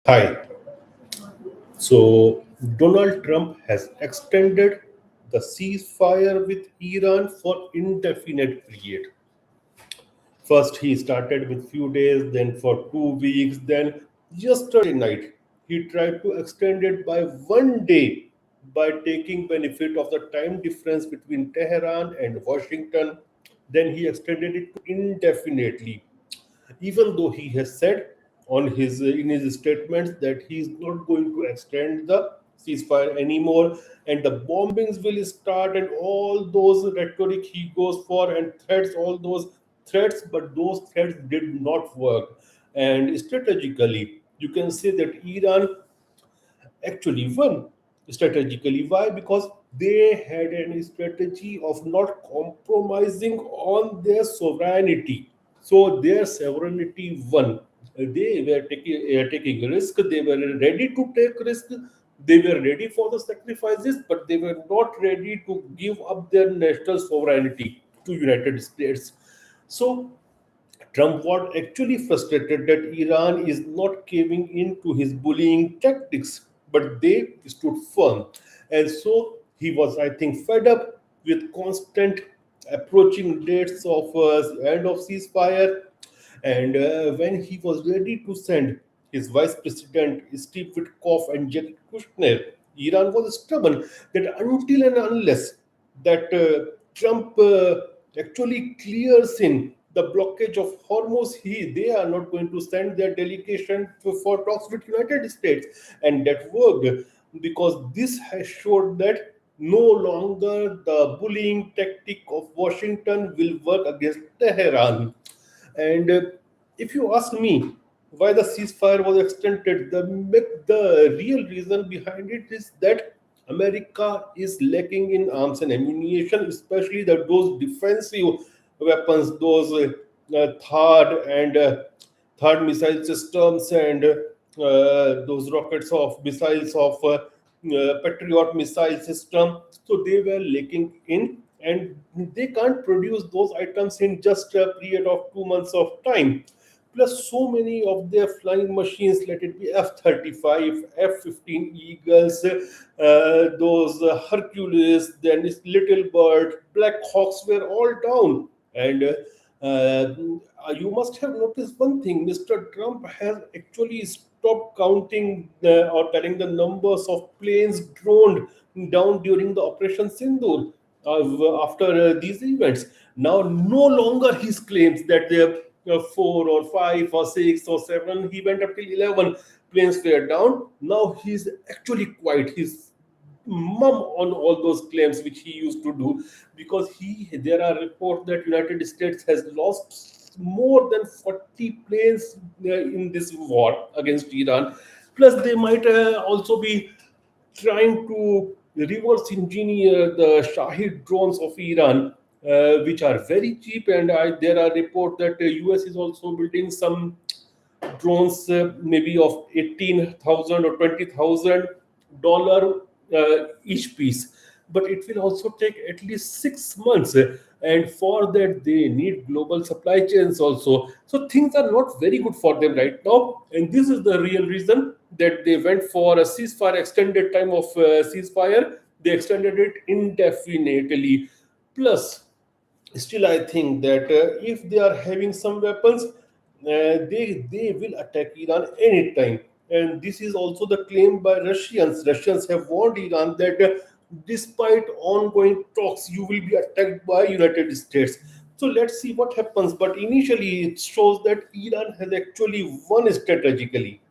Hi. So Donald Trump has extended the ceasefire with Iran for indefinite period. First he started with few days, then for 2 weeks, then yesterday night he tried to extend it by 1 day by taking benefit of the time difference between Tehran and Washington. Then he extended it to indefinitely, even though he has said on his in his statements that he is not going to extend the ceasefire anymore, and the bombings will start and all those rhetoric he goes for and threats, all those threats, but those threats did not work. And strategically you can say that Iran actually won strategically. Why? Because they had a strategy of not compromising on their sovereignty. So their sovereignty won. They were taking risk. They were ready to take risk. They were ready for the sacrifices, but they were not ready to give up their national sovereignty to United States. So Trump was actually frustrated that Iran is not caving in to his bullying tactics, but they stood firm. And so he was, I think, fed up with constant approaching dates of end of ceasefire. And when he was ready to send his vice president, Steve Witkoff and Jared Kushner, Iran was stubborn that until and unless that Trump actually clears in the blockage of Hormuz, they are not going to send their delegation for talks with United States, and that worked because this has showed that no longer the bullying tactic of Washington will work against Tehran. And if you ask me why the ceasefire was extended, the real reason behind it is that America is lacking in arms and ammunition, especially those defensive weapons, those third missile systems and those rockets of missiles of Patriot missile system. So they were lacking in, and they can't produce those items in just a period of 2 months of time. Plus, so many of their flying machines, let it be F-35, F-15 Eagles, those Hercules, then this Little Bird, Black Hawks were all down. And you must have noticed one thing: Mr. Trump has actually stopped counting or telling the numbers of planes droned down during the Operation Sindoor after these events. Now, no longer his claims that there are four or five or six or seven. He went up till 11 planes were down. Now he's actually quiet. He's mum on all those claims which he used to do, because there are reports that United States has lost more than 40 planes in this war against Iran. Plus they might also be trying to reverse engineer the Shahid drones of Iran, which are very cheap. And there are reports that the US is also building some drones, maybe of 18,000 or $20,000 each piece. But it will also take at least 6 months. And for that, they need global supply chains also. So things are not very good for them right now. And this is the real reason that they went for a ceasefire, extended time of ceasefire. They extended it indefinitely. Plus, still I think that if they are having some weapons, they will attack Iran anytime. And this is also the claim by Russians have warned Iran that despite ongoing talks, you will be attacked by United States. So let's see what happens, but initially it shows that Iran has actually won strategically.